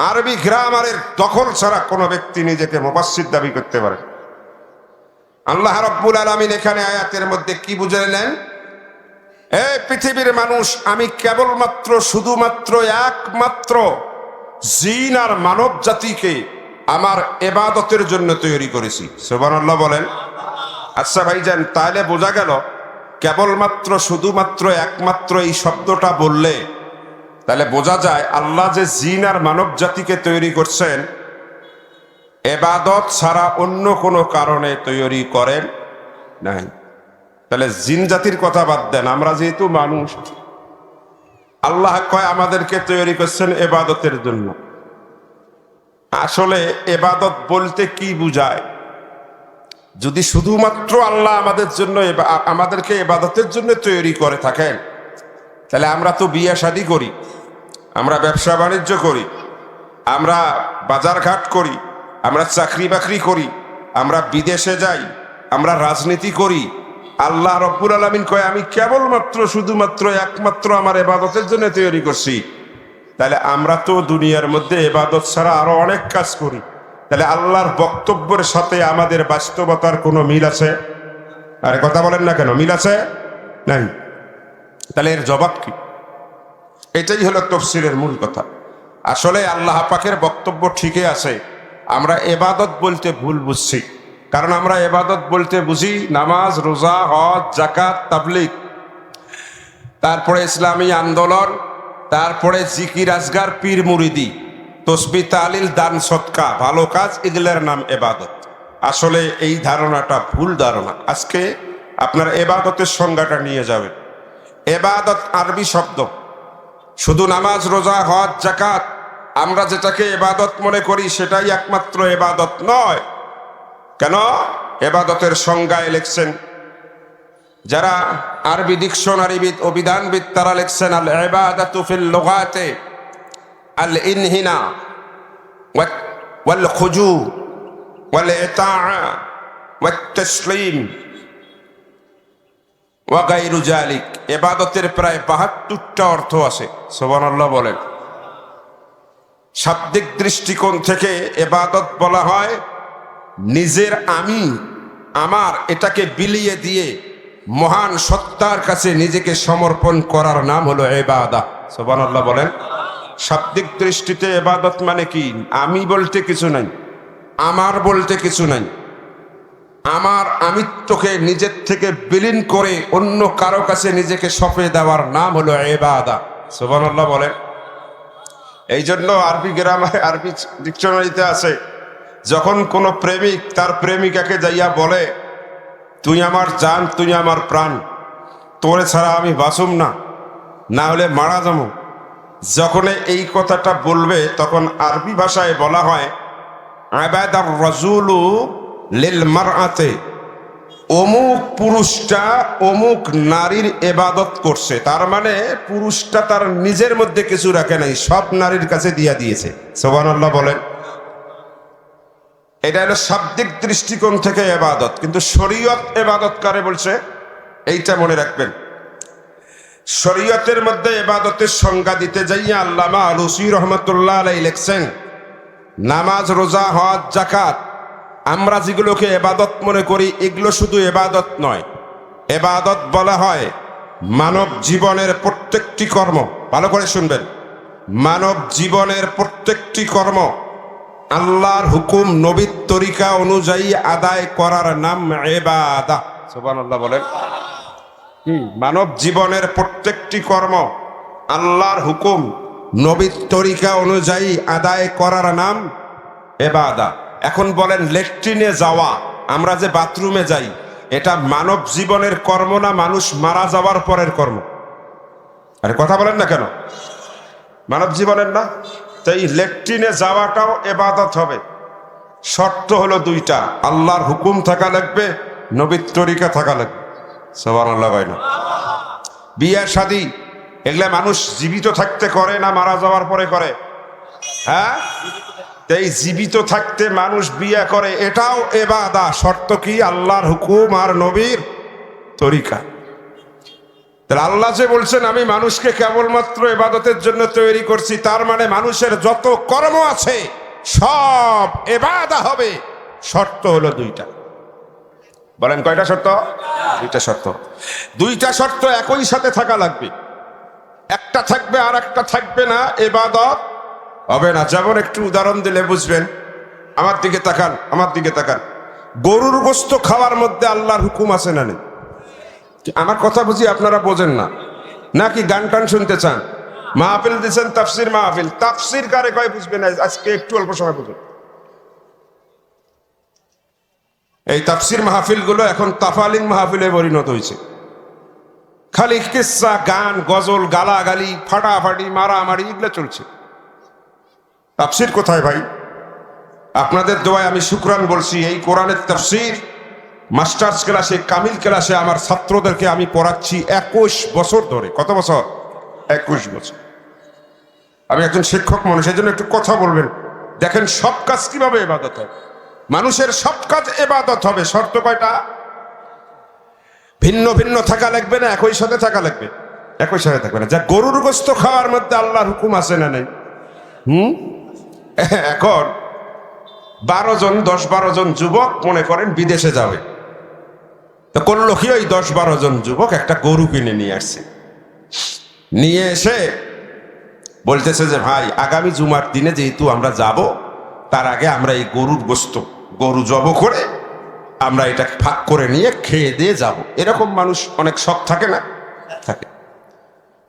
আরবি গ্রামারের দখল ছাড়া কোনো ব্যক্তি নিজেকে মুফাসসির দাবি করতে পারে। আল্লাহ রাব্বুল আলামিন এখানে আয়াতের মধ্যে কি বুঝালেন? এই পৃথিবীর মানুষ, আমি কেবলমাত্র শুধুমাত্র একমাত্র জিন আর মানব জাতিকে আমার ইবাদতের জন্য তৈরি করেছি। সুবহানাল্লাহ বলেন। আচ্ছা ভাইজান, তাহলে বোঝা গেল কেবলমাত্র শুধুমাত্র একমাত্র এই শব্দটা বললে তাহলে বোঝা যায় আল্লাহ যে জিন আর মানব জাতিকে তৈরি করছেন ইবাদত ছাড়া অন্য কোনো কারণে তৈরি করেন নাই। তাহলে জিন জাতির কথা বাদ দেন, আমরা যেহেতু মানুষ, আল্লাহ কয় আমাদেরকে তৈরি করছেন ইবাদতের জন্য। আসলে ইবাদত বলতে কি বুঝায়? যদি শুধুমাত্র আল্লাহ আমাদেরকে ইবাদতের জন্য তৈরি করে থাকেন, তাহলে আমরা তো বিয়ে শাদী করি, আমরা ব্যবসা বাণিজ্য করি, আমরা বাজারঘাট করি, আমরা চাকরি বাকরি করি, আমরা বিদেশে যাই, আমরা রাজনীতি করি। আল্লাহ রাব্বুল আলামিন কয় আমি কেবলমাত্র শুধুমাত্র একমাত্র আমার ইবাদতের জন্য তৈরি করছি। তাহলে আমরা তো দুনিয়ার মধ্যে ইবাদত ছাড়া আরো অনেক কাজ করি। তাহলে আল্লাহর বক্তব্যের সাথে আমাদের বাস্তবতার কোনো মিল আছে? আরে কথা বলেন না কেন, মিল আছে? নাই। তাহলে এর জবাব কি? এটাই হলো তাফসীরের মূল কথা। আসলে আল্লাহ পাকের বক্তব্য ঠিকই আছে, আমরা ইবাদত বলতে ভুল বুঝছি। কারণ আমরা ইবাদত বলতে বুঝি নামাজ, রোজা, হজ, যাকাত, তাবলীগ, তারপরে ইসলামী আন্দোলন, তারপরে জিকির আজগার, পীর মুরিদি, তসবিহ তাহলিল, দান সদকা, ভালো কাজ, এগুলোর নাম ইবাদত। আসলে এই ধারণাটা ভুল ধারণা। আজকে আপনার ইবাদতের সংজ্ঞাটা নিয়ে যাবেন। ইবাদত আরবি শব্দ, শুধু নামাজ, রোজা, হজ, যাকাত আমরা যেটাকে ইবাদত মনে করি সেটাই একমাত্র ইবাদত নয়। কেন? ইবাদতের সংজ্ঞায় লিখছেন যারা আরবি ডিকশনারিবিদ ও বিধানবিদ, তারা লিখছেন আল ইবাদাতু ফিল লুগাতে আল ইনহিনা ওয়াল খুজু ওয়াল ইতাআ ওয়াত তাসলিম ওয়া গায়রু যালিক। ইবাদতের প্রায় ৭২টা অর্থ আছে। সুবহানাল্লাহ বলেন। শাব্দিক দৃষ্টিকোণ থেকে ইবাদত বলা হয় নিজের আমি, আমার এটাকে বিলিয়ে দিয়ে মহান সত্তার কাছে নিজেকে সমর্পণ করার নাম হলো ইবাদত। সুবহানাল্লাহ বলেন। শাব্দিক দৃষ্টিতে ইবাদত মানে কি? আমি বলতে কিছু নাই, আমার বলতে কিছু নাই, আমার আমিত্বকে নিজের থেকে বিলীন করে অন্য কারো কাছে নিজেকে সঁপে দেওয়ার নাম হলো ইবাদত। সুবহানাল্লাহ বলেন। এই জন্য আরবি গ্রামারে, আরবি ডিকশনারিতে আছে, যখন কোনো প্রেমিক তার প্রেমিকাকে যাইয়া বলে তুই আমার জান, তুই আমার প্রাণ, তোরে ছাড়া আমি বাঁচুম না, না হলে মারা যাবো, যখন এই কথাটা বলবে তখন আরবি ভাষায় বলা হয় আবাদার রাজুলু লিল মারআতে, অমুক পুরুষটা অমুক নারীর ইবাদত করছে। তার মানে পুরুষটা তার নিজের মধ্যে কিছু রাখে নাই, সব নারীর কাছে দিয়া দিয়েছে। সুবহানাল্লাহ বলেন। এটা হলো শাব্দিক দৃষ্টিকোণ থেকে ইবাদত। কিন্তু শরীয়ত ইবাদত কারে বলছে এইটা মনে রাখবেন। শরীয়তের মধ্যে ইবাদতের সংজ্ঞা দিতে যাইয়া আল্লামা আলুসি রহমাতুল্লাহ আলাইহি লিখছেন নামাজ, রোজা, হজ, যাকাত আমরা যেগুলোকে ইবাদত মনে করি এগুলো শুধু ইবাদত নয়। ইবাদত বলা হয় মানব জীবনের প্রত্যেকটি কর্ম। ভালো করে শুনবেন, মানব জীবনের প্রত্যেকটি কর্ম আল্লাহর হুকুম, নবীর তরিকা অনুযায়ী আদায় করার নাম ইবাদত। সুবহানাল্লাহ বলেন। মানব জীবনের প্রত্যেকটি কর্ম আল্লাহর হুকুম, নবীর তরিকা অনুযায়ী আদায় করার নাম ইবাদত। এখন বলেন, ল্যাট্রিনে যাওয়া, আমরা যে বাথরুমে যাই, এটা মানব জীবনের কর্ম না মানুষ মারা যাওয়ার পরের কর্ম? আরে কথা বলেন না কেন? মানব জীবনের না? তাই ল্যাট্রিনে যাওয়াটাও ইবাদত হবে। শর্ত হলো দুইটা, আল্লাহর হুকুম থাকা লাগবে, নবীর তরিকা থাকা লাগবে। সুবহানাল্লাহ ভাই না? বিয়ে শাদী এগুলা মানুষ জীবিত থাকতে করে না মারা যাওয়ার পরে করে? হ্যাঁ, এই জীবিত থাকতে মানুষ বিয়ে করে, এটাও ইবাদত। শর্ত কি? আল্লাহর হুকুম আর নবীর তরিকা। তাহলে আল্লাহ যে বলছেন আমি মানুষকে কেবলমাত্র ইবাদতের জন্য তৈরি করছি, তার মানে মানুষের যত কর্ম আছে সব ইবাদত হবে। শর্ত হলো দুইটা। বলেন কয়টা শর্ত? দুইটা শর্ত। দুইটা শর্ত একই সাথে থাকা লাগবে। একটা থাকবে আর একটা থাকবে না, ইবাদত হবে না। যেমন একটু উদাহরণ দিলে বুঝবেন। আমার দিকে তাকান, আমার দিকে তাকান। গরুর গোশত খাওয়ার মধ্যে আল্লাহর হুকুম আছে না নেই? আমার কথা বুঝি আপনারা বোঝেন না, নাকি গান টান শুনতে চান? মাহফিল দিচ্ছেন, তাফসির মাহফিল, তাফসির কারে কয় বুঝবে না। আজকে একটু অল্প সময় বুঝুন। এই তাফসির মাহফিল গুলো এখন তাফালিং মাহফিলে পরিণত হয়েছে। খালি কিসসা, গান, গজল, গালাগালি, ফাটাফাটি, মারামারি এগুলো চলছে। তাফসির কোথায় ভাই? আপনাদের দোয়ায় আমি শুকরান বলছি, এই কোরআনের তাফসির মাস্টার্স ক্লাসে, কামিল ক্লাসে আমার ছাত্রদেরকে আমি পড়াচ্ছি 21 বছর ধরে। কত বছর? 21 বছর। আমি একজন শিক্ষক মানুষ, এই জন্য একটু কথা বলবেন। দেখেন সব কাজ কিভাবে ইবাদত হয়। মানুষের সব কাজ ইবাদত হবে। শর্ত কয়টা? ভিন্ন ভিন্ন থাকা লাগবে না, একই সাথে থাকা লাগবে। একই সাথে থাকবে না। যা গরুর গোশত খাওয়ার মধ্যে আল্লাহর হুকুম আছে না নেই? এখন 10-12 জন যুবক মনে করেন বিদেশে যাবে, তো করলো কি, ওই 10-12 জন যুবক একটা গরু কিনে নিয়ে আসছে। নিয়ে এসে বলতেছে যে ভাই, আগামী জুমার দিনে যেহেতু আমরা যাব, তার আগে আমরা এই গরুর গোশত, গরু জব করে আমরা এটা ভাগ করে নিয়ে খেয়ে দিয়ে যাব। এরকম মানুষ অনেক শখ থাকে না? থাকে।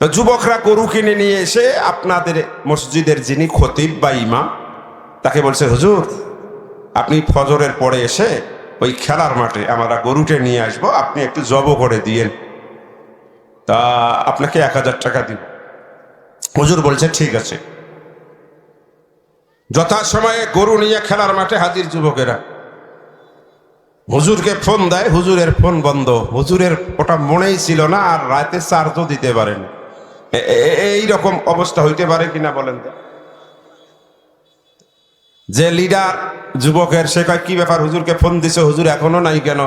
তো যুবকরা গরু কিনে নিয়ে এসে আপনাদের মসজিদের যিনি খতিব বা ইমাম, তাকে বলছে হুজুর আপনি ফজরের পরে এসে ওই খেলার মাঠে আমরা গরুটা নিয়ে আসবো, আপনি একটু জব করে দিয়েন, তা আপনাকে 1000 টাকা দিব। হুজুর বলছে ঠিক আছে। যথাসময়ে গরু নিয়ে খেলার মাঠে হাজির যুবকেরা। হুজুরকে ফোন দেয়, হুজুরের ফোন বন্ধ। হুজুরের ওটা মনেই ছিল না, আর রাতে চার্জও দিতে পারেন। এই রকম অবস্থা হইতে পারে কিনা বলেন তো? যে লিডার যুবকের, সে কয় কি ব্যাপার, হুজুরকে ফোন দিছে, হুজুর এখনো নাই কেন?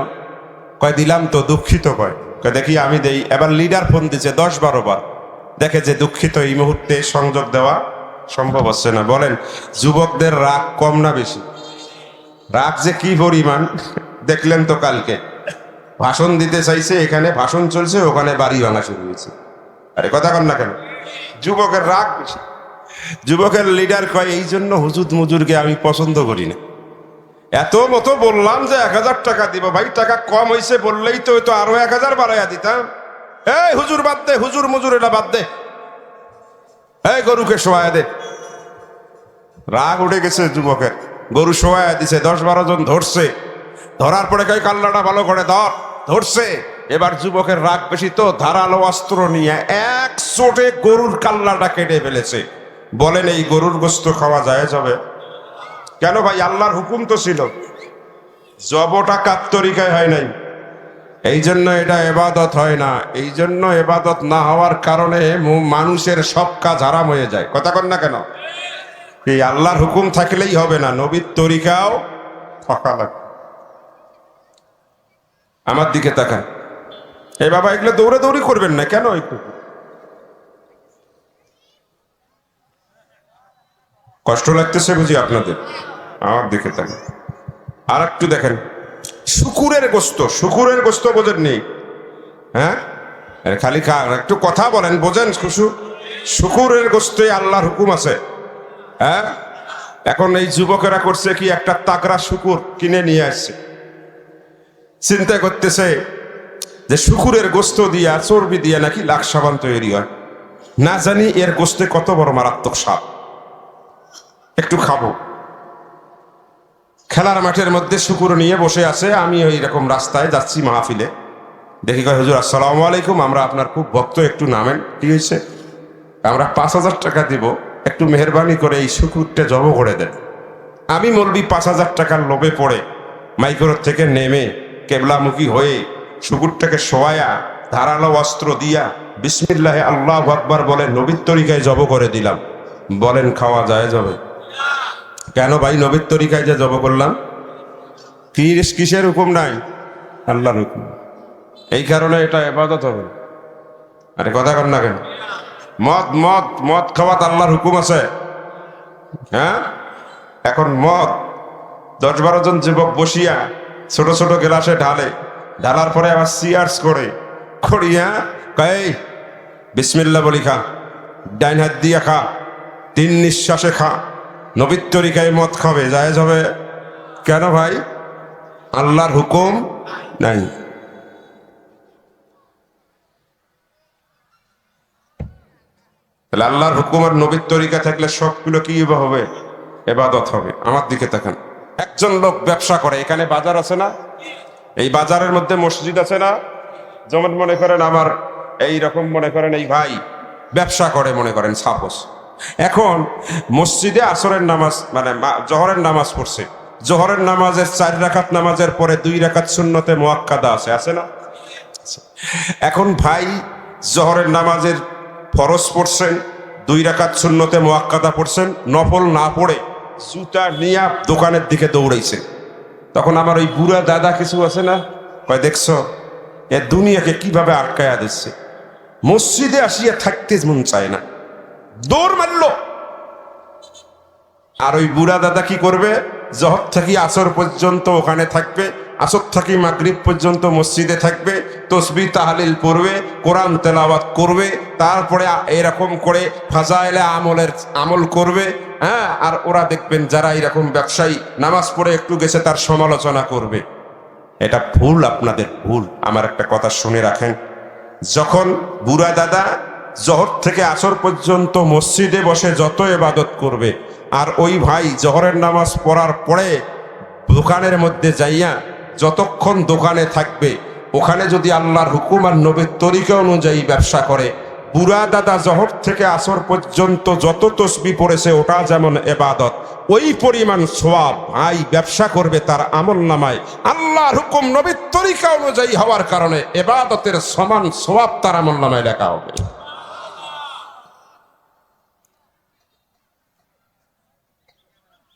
কয় দিলাম তো, দুঃখিত। কয় দেখি আমি দেই। এবার লিডার ফোন দিছে 10-12 বার, দেখে যে দুঃখিত, এই মুহূর্তে সংযোগ দেওয়া সম্ভব হচ্ছে না। বলেন যুবকদের রাগ কম না বেশি? রাগ যে কি পরিমাণ দেখলেন তো কালকে। ভাষণ দিতে চাইছে, এখানে ভাষণ চলছে, ওখানে বাড়ি ভাঙা শুরু হয়েছে। আরে কথা কন না কেন? যুবকের রাগ বেশি। যুবকের লিডার কয় এই জন্য হুজুর মুজুরকে আমি পছন্দ করি না। এত মতো বললাম যে 1000 টাকা দিব, ভাই টাকা কম হয়েছে বললেই তো হয়তো আরো 1000 বাড়াইয়া দিতাম। এই হুজুর বাদ দে, হুজুর মুজুর এটা বাদ দে, এই গরুকে শোয়া দে। রাগ উঠে গেছে যুবকের। গরু শোয়া দিছে, 10-12 জন ধরছে। ধরার পরে কই কাল্লাটা ভালো করে ধর। ধরছে। এবার যুবকের রাগ বেশি, তো ধারালো অস্ত্র নিয়ে এক চোটে গরুর কাল্লাটা কেটে ফেলেছে। বলেন এই গরুর গোশত খাওয়া যায় যাবে? কেন ভাই? আল্লাহর হুকুম তো ছিল, জবটা কার তরিকায় হয় নাই। এই জন্য এটা ইবাদত হয় না। এই জন্য ইবাদত না হওয়ার কারণে মানুষের সব কাজ হারাম হয়ে যায়। কথা কন না কেন? এই আল্লাহর হুকুম থাকলেই হবে না, নবীর তরিকাও থাকা লাগবে। আমার দিকে তাকান। এই বাবা এগুলো দৌড়াদৌড়ি করবেন না কেন? একটু কষ্ট লাগতেছে বুঝি আপনাদের? আমার দিকে তাকান। আর একটু দেখেন, শুকুরের গোশত। শুকুরের গোশত বোঝেন নেই? হ্যাঁ, খালি একটু কথা বলেন, বোঝেন? শুকুরের গোশতে আল্লাহর হুকুম আছে। হ্যাঁ, এখন এই যুবকেরা করছে কি, একটা তাগড়া শুকুর কিনে নিয়ে আসছে। চিন্তা করতেছে যে শুকুরের গোশত দিয়া, চর্বি দিয়া নাকি লাখ সাবান তৈরি হয়। না জানি এর গোশতে কত বড় মারাত্মক স্বাদ, একটু খাবো। খেলার মাঠের মধ্যে শুকুর নিয়ে বসে আছে। আমি ওই রকম রাস্তায় যাচ্ছি মাহফিলে, দেখি কয় হুজুর আসসালামু আলাইকুম, আমরা আপনার খুব ভক্ত, একটু নামেন। কি হয়েছে? আমরা 5000 টাকা দিব, একটু মেহরবানি করে এই শুকুরটা জব করে দেন। আমি মৌলবি 5000 টাকার লোভে পড়ে মাইক্রো থেকে নেমে কেবলামুখী হয়ে শুকুরটাকে শোয়া, ধারালো অস্ত্র দিয়া বিসমিল্লাহে আল্লাহু আকবার বলে নবীর তরিকায় জব করে দিলাম। বলেন খাওয়া যায় যাবে? কেন ভাই? নবীর তরিকায় যে জব করলাম। কিসের হুকুম নাই? আল্লাহর হুকুম। এই কারণে এটা ইবাদত হবে। আরে কথা কর না কেন? মদ মদ মদ খাওয়াত আল্লাহর হুকুম আছে? হ্যাঁ, এখন মদ 10-12 জন যুবক বসিয়া ছোট ছোট গ্লাসে ঢালে, ঢালার পরে আবার সিয়ার্স করে করিয়া কয় বিসমিল্লাহ বলি খা, ডাইন হাত দিয়া খা, 3 নিঃশ্বাসে খা। নবীর তরিকায় মদ খাবে জায়েজ হবে? কেন ভাই? আল্লাহর হুকুম নাই। তাহলে আল্লাহর হুকুম আর নবীর তরিকা থাকলে সবগুলো কি হবে? ইবাদত হবে। আমার দিকে তাকান। একজন লোক ব্যবসা করে, এখানে বাজার আছে না, এই বাজারের মধ্যে মসজিদ আছে না? যেমন মনে করেন আমার এই রকম মনে করেন এই ভাই ব্যবসা করে, মনে করেন সাপোজ এখন মসজিদে আসরের নামাজ মানে জোহরের নামাজ পড়ছে, জোহরের নামাজের 4 রাকাত নামাজের পরে 2 রাকাত সুন্নতে মুআক্কাদা আছে না? এখন ভাই জোহরের নামাজের ফরজ পড়ছেন, 2 রাকাত সুন্নতে মুআক্কাদা পড়ছেন, নফল না পড়ে জুতা নিয়ে দোকানের দিকে দৌড়াইছে। তখন আমার ওই বুড়া দাদা কিছু আছে না, কয় দেখছো এ দুনিয়াকে কিভাবে আটকায়া দিচ্ছে, মসজিদে আসিয়া থাকতে মন চায় না, দৌড় মারল। আর ওই বুড়া দাদা কি করবে? জহর থেকে আসর পর্যন্ত ওখানে থাকবে, আসর থেকে মাগরিব পর্যন্ত মসজিদে থাকবে, তসবিহ তাহলিল পড়বে, কোরআন তেলাওয়াত করবে, তারপরে এরকম করে ফাজাইলে আমল করবে। হ্যাঁ, আর ওরা দেখবেন যারা এরকম ব্যবসায়ী নামাজ পড়ে একটু গেছে তার সমালোচনা করবে। এটা ভুল, আপনাদের ভুল। আমার একটা কথা শুনে রাখেন, যখন বুড়া দাদা জহর থেকে আসর পর্যন্ত মসজিদে বসে যত ইবাদত করবে, আর ওই ভাই জহরের নামাজ পড়ার পরে দোকানের মধ্যে যাইয়া যতক্ষণ দোকানে থাকবে, ওখানে যদি আল্লাহর হুকুম আর নবীর তরিকা অনুযায়ী ব্যবসা করে, বুড়া দাদা জহর থেকে আসর পর্যন্ত যত তসবিহ পড়েছে ওটা যেমন ইবাদত, ওই পরিমাণ সওয়াব ভাই ব্যবসা করবে তার আমলনামায় আল্লাহর হুকুম নবীর তরিকা অনুযায়ী হওয়ার কারণে ইবাদতের সমান সওয়াব তার আমলনামায় লেখা হবে।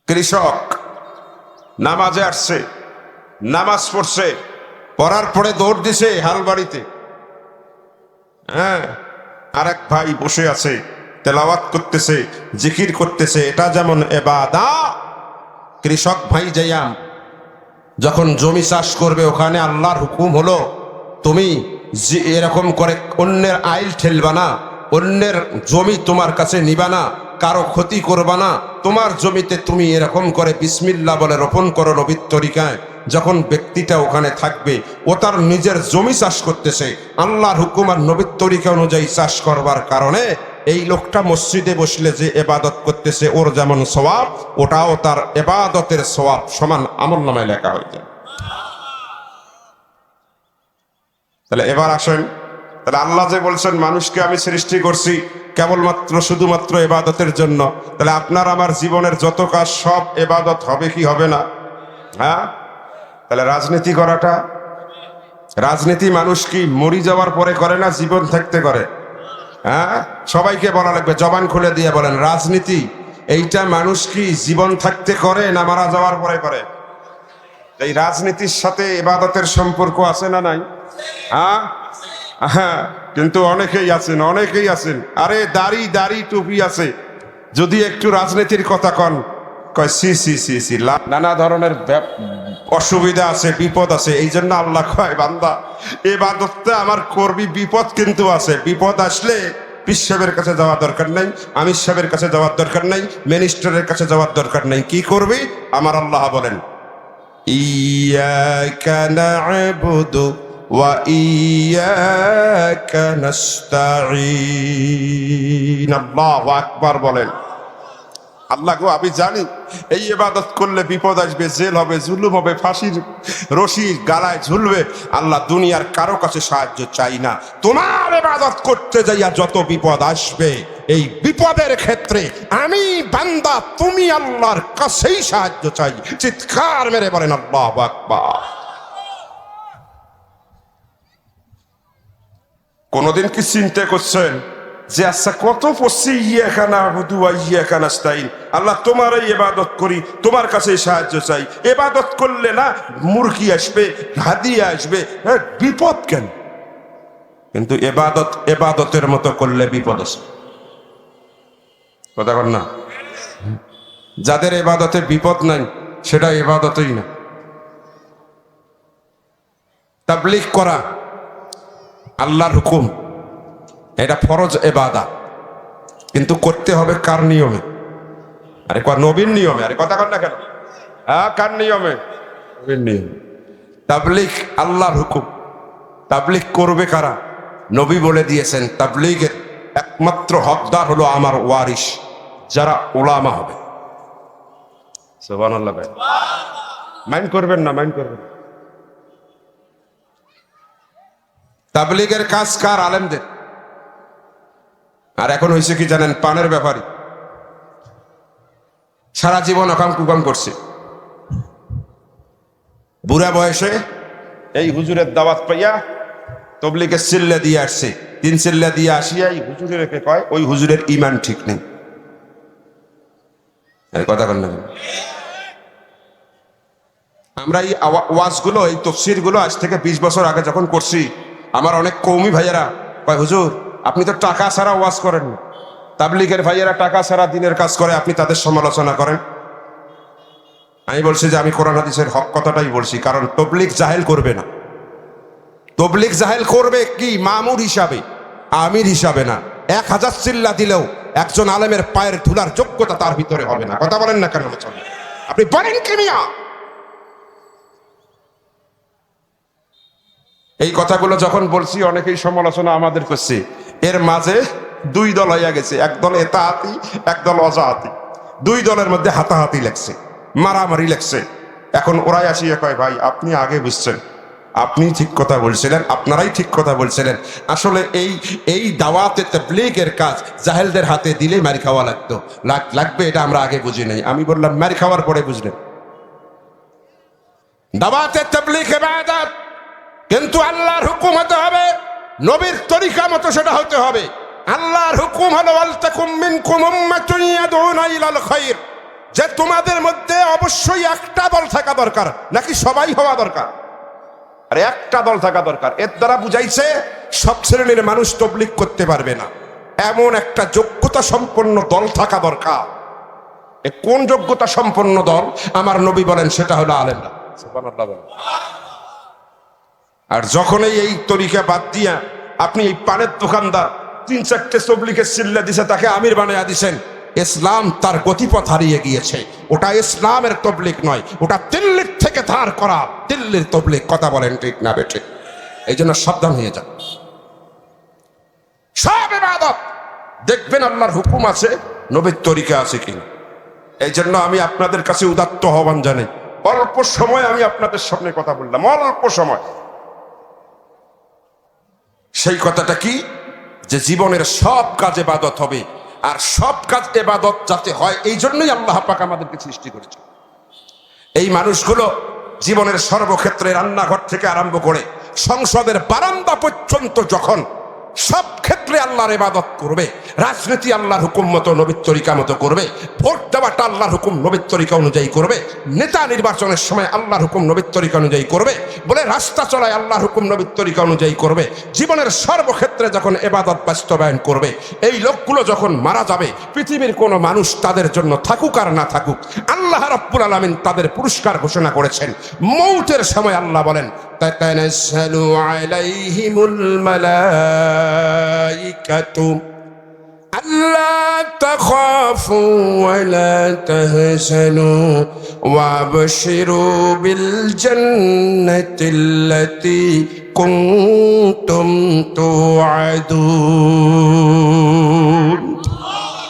কৃষক নামাজে আসছে, নামাজ পড়ছে, পড়ার পরে দৌড় দিছে হাল বাড়িতে। হ্যাঁ, আরেক ভাই বসে আছে তেলাওয়াত করতেছে, জিকির করতেছে, এটা যেমন ইবাদত। কৃষক ভাই যাইয়া যখন জমি চাষ করবে, ওখানে আল্লাহর হুকুম হলো তুমি এরকম করে অন্যের আইল ঠেলবা না, অন্যের জমি তোমার কাছে নিবা না, কারো ক্ষতি করবা না, তোমার জমিতে তুমি এরকম করে বিসমিল্লাহ বলে রোপণ করো নবীর তরিকায়। যখন ব্যক্তিটা ওখানে থাকবে, ও তার নিজের জমি চাষ করতেছে, আল্লাহর হুকুম আর নবীর তরিকা অনুযায়ী চাষ করবার কারণে এই লোকটা মসজিদে বসলে যে ইবাদত করতেছে ওর যেমন সওয়াব, ওটাও তার ইবাদতের সওয়াব সমান আমলনামায় লেখা হয়ে যায়। তাহলে এবার আসেন, তাহলে আল্লাহ যে বলছেন মানুষকে আমি সৃষ্টি করছি কেবলমাত্র শুধুমাত্র ইবাদতের জন্য, তাহলে আপনার আমার জীবনের যত কাজ সব ইবাদত হবে কি হবে না? হ্যাঁ, তাহলে রাজনীতি করাটা, রাজনীতি মানুষ কি মরি যাওয়ার পরে করে না জীবন থাকতে করে? হ্যাঁ, সবাইকে বলা লাগবে, জবান খুলে দিয়ে বলেন, রাজনীতি এইটা মানুষ কি জীবন থাকতে করে না মারা যাওয়ার পরে করে? এই রাজনীতির সাথে ইবাদতের সম্পর্ক আছে না নাই? হ্যাঁ হ্যাঁ, কিন্তু অনেকেই আছেন আরে দাড়ি দাড়ি টুপি আছে, যদি একটু রাজনীতির কথা কন কয় সি সি সি সি, নানা ধরনের অসুবিধা আছে, বিপদ আছে। এই জন্য আল্লাহ কয় বান্দা ইবাদতটা আমার করবি, বিপদ কিন্তু আছে, বিপদ আসলে পীর সাহেবের কাছে যাওয়ার দরকার নাই, আমির সাহেবের কাছে যাওয়ার দরকার নাই, মিনিস্টারের কাছে যাওয়ার দরকার নাই। কি করবি? আমার আল্লাহ বলেন ইয়াকা না'বুদু ওয়া ইয়াকা নাস্তাঈন। আল্লাহু আকবার বলেন। আল্লাহ গো, আমি জানি এই ইবাদত করলে বিপদ আসবে, জেল হবে, জুলুম হবে, ফাঁসির রশি গালায় ঝুলবে। আল্লাহ দুনিয়ার কারো কাছে সাহায্য চাই না, তোমার ইবাদত করতে যাইয়া যত বিপদ আসবে, এই বিপদের ক্ষেত্রে আমি বান্দা তুমি আল্লাহর কাছেই সাহায্য চাই। চিৎকার মেরে বলেন আল্লাহু আকবার। কোনদিন কি চিন্তা করছেন যে আচ্ছা কত পড়ছি ইয়াকা না'বুদু ওয়া ইয়াকা নাস্তাঈন, আল্লাহ তোমারই ইবাদত করি, তোমার কাছে সাহায্য চাই। ইবাদত করলে না মুরগি আসবে, হাদিয়া আসবে, বিপদ কেন? কিন্তু এবাদতের মতো করলে বিপদ আছে। কথা কর না? যাদের এবাদতে বিপদ নাই সেটা এবাদতই না। তাবলীগ করা আল্লাহর হুকুম, এটা ফরজ এবাদত, কিন্তু করতে হবে কার নিয়মে? আরে নবীর নিয়মে। আরে কথা কর না কেন? কার নিয়মে? নবীর নিয়মে। তাবলীগ আল্লাহর হুকুম, তাবলীগ করবে কারা? নবী বলে দিয়েছেন তাবলীগের একমাত্র হকদার হলো আমার ওয়ারিস, যারা উলামা হবে। সুবহানাল্লাহ ভাই, মাইন্ড করবেন না, মাইন্ড করবেন। তাবলীগের কাজ কার? আলেমদের। আর এখন হয়েছে কি জানেন? পানের ব্যাপারী। সারা জীবন অকাম কুকাম করছে, বুড়া বয়সে এই হুজুরের দাওয়াত পাইয়া তবলীগের চিল্লা দিয়ে আসছে। 3 চিল্লা দিয়ে আসিয়া এই হুজুরের কয় ওই হুজুরের ঈমান ঠিক নেই। কথা কর না? আমরা এই ওয়াজগুলো, এই তাফসীরগুলো আজ থেকে 20 বছর আগে যখন করছি, আমার অনেক কওমি ভাইয়েরা কয় হুজুর আপনি তো টাকা ছাড়া ওয়াজ করেন না। তাবলীগের ভাইয়েরা টাকা ছাড়া দিনের কাজ করে, আপনি তাদের সমালোচনা করেন। আমি বলছি যে আমি কোরআন হাদিসের হক কথাটাই বলছি, কারণ তাবলীগ জাহেল করবে না। তাবলীগ জাহেল করবে কি? মামুর হিসাবে, আমির হিসাবে না। 1000 চিল্লা দিলেও একজন আলেমের পায়ের ধুলার যোগ্যতা তার ভিতরে হবে না। কথা বলেন না কেন? আপনি বলেন কি মিয়া? এই কথাগুলো যখন বলছি অনেকেই সমালোচনা আমাদের করছে। এর মাঝে 2 দল হইয়া গেছে, একদল এতাহাতি, একদল অজাহাতি। 2 দলের মধ্যে হাতাহাতি লেগছে, মারামারি লেগছে। এখন ওরাই আসিয়া কয় ভাই আপনি আগে বুঝছেন, আপনি ঠিক কথা বলছিলেন, আপনারাই ঠিক কথা বলছিলেন। আসলে এই দাওয়াতে তাবলীগের কাজ জাহেলদের হাতে দিলে মারি খাওয়া লাগবে, এটা আমরা আগে বুঝি নাই। আমি বললাম মারি খাওয়ার পরে বুঝলেন। দাওয়াতে তাবলীগ ইবাদত, কিন্তু আল্লাহর হুকুম হতে হবে, নবীর তরিকা মতো সেটা হতে হবে। আল্লাহর হুকুম হলো ওয়ালতাকুম মিনকুম উম্মাতুন ইয়াদউনা ইলাল খায়র, যে তোমাদের মধ্যে অবশ্যই একটা দল থাকা দরকার, নাকি সবাই হওয়া দরকার? আরে একটা দল থাকা দরকার। এর দ্বারা বুঝাইছে সব শ্রেণীর মানুষ তাবলীগ করতে পারবে না, এমন একটা যোগ্যতা সম্পন্ন দল থাকা দরকার। কোন যোগ্যতা সম্পন্ন দল? আমার নবী বলেন সেটা হলো আলেমরা। সুবহানাল্লাহ বলেন। আর যখনই এই তরিকা বাদ দিয়া আপনি এই পানের দোকানদার 3-4টে তাবলীগের চিল্লা দিছে, তাকে আমির বানাইয়া দিছেন, ইসলাম তার গতিপথ হারিয়ে গিয়েছে। ওটা ইসলামের তাবলীগ নয়, ওটা দিল্লির থেকে ধার করা দিল্লির তাবলীগ। কথা বলেন ঠিক না বেঠিক? এই জন্য সাবধান হয়ে যান। সব ইবাদত দেখবেন আল্লাহর হুকুম আছে, নবীর তরিকা আছে কিনা। এই জন্য আমি আপনাদের কাছে উদাত্ত আহ্বান জানাই। অল্প সময় আমি আপনাদের সামনে কথা বললাম, অল্প সময়। সেই কথাটা কি? যে জীবনের সব কাজ ইবাদত হবে, আর সব কাজ ইবাদত যাতে হয় এই জন্যই আল্লাহ পাক আমাদেরকে সৃষ্টি করেছে। এই মানুষগুলো জীবনের সর্বক্ষেত্রে, রান্নাঘর থেকে আরম্ভ করে সংসদের বারান্দা পর্যন্ত যখন সব ক্ষেত্রে আল্লাহর ইবাদত করবে, রাজনীতি আল্লাহর হুকুম মতো নবীর তরিকা মতো করবে, ভোট দেওয়াটা আল্লাহর হুকুম নবীর তরিকা অনুযায়ী করবে, নেতা নির্বাচনের সময় আল্লাহর হুকুম নবীর তরিকা অনুযায়ী করবে, বলে রাস্তা চলায় আল্লাহর হুকুম নবীর তরিকা অনুযায়ী করবে, জীবনের সর্বক্ষেত্রে যখন ইবাদত বাস্তবায়ন করবে, এই লোকগুলো যখন মারা যাবে, পৃথিবীর কোনো মানুষ তাদের জন্য থাকুক আর না থাকুক, আল্লাহ রাব্বুল আলামিন তাদের পুরস্কার ঘোষণা করেছেন। মৌতের সময় আল্লাহ বলেন তাতানাজ্জালু আলাইহিমুল মালাইকাতু আল্লা তাখাফু ওয়া লা তাহজানু ওয়াবশিরু বিল জান্নাতিল্লাতী কুনতুম তুআদুন।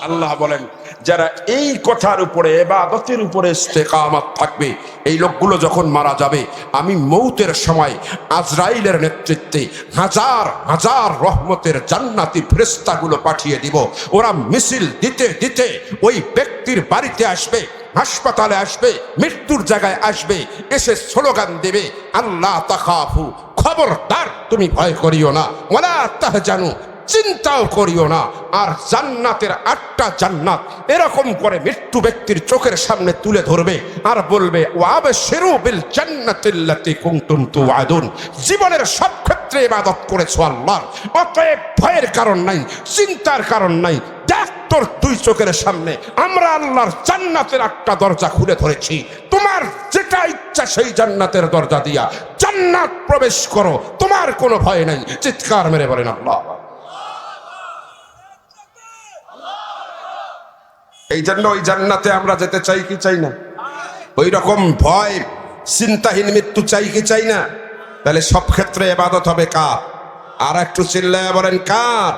আল্লাহ বলেন যারা এই কথার উপরে, ইবাদতের উপরে ইস্তেকামত থাকবে, এই লোকগুলো যখন মারা যাবে, আমি মৌতের সময় আজরাইলের নেতৃত্বে হাজার হাজার রহমতের জান্নাতি ফেরেশতাগুলো পাঠিয়ে দিব। ওরা মিছিল দিতে দিতে ওই ব্যক্তির বাড়িতে আসবে, হাসপাতালে আসবে, মৃত্যুর জায়গায় আসবে, এসে স্লোগান দেবে আল্লাহ তাখাফু, খবরদার তুমি ভয় করিও না, ওয়ালা তাহজানু, চিন্তাও করিও না। আর জান্নাতের 8টা জান্নাত এরকম করে মৃত্যু ব্যক্তির চোখের সামনে তুলে ধরবে আর বলবে ওয়াবশিরু বিল জান্নাতিল্লাতী কুনতুম তুআদুন। জীবনের সব ক্ষেত্রে ইবাদত করেছো আল্লাহ, অতএব ভয়ের কারণ নাই, চিন্তার কারণ নাই। দেখ তোর 2 চোখের সামনে আমরা আল্লাহর জান্নাতের 8টা দরজা খুলে ধরেছি, তোমার যেটা ইচ্ছা সেই জান্নাতের দরজা দিয়া জান্নাত প্রবেশ করো, তোমার কোনো ভয় নাই। চিৎকার মেরে বলেন আল্লাহ। এই জন্য ওই জান্নাতে আমরা যেতে চাই কি চাই না? ওই রকম ভয় চিন্তাহীন মৃত্যু চাই কি চাই না? তাহলে সব ক্ষেত্রে ইবাদত হবে কার? আর একটু চিল্লায়া বলেন কার?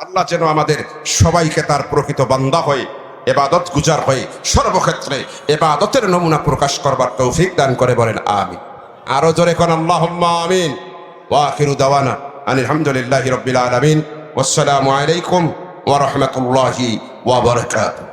আল্লাহ যেন আমাদের সবাইকে তার প্রকৃত বান্দা হয়ে ইবাদত গুজার হয়ে সর্বক্ষেত্রে ইবাদতের নমুনা প্রকাশ করবার তৌফিক দান করে বলেন আমিন। আরো জোরে কোন আল্লাহুম্মা আমিন। ওয়া আখিরু দাওয়ানা আনিল হামদুলিল্লাহি রাব্বিল আলামিন। ওয়াসসালামু আলাইকুম ওয়া রাহমাতুল্লাহি ওয়া বারাকাতুহু।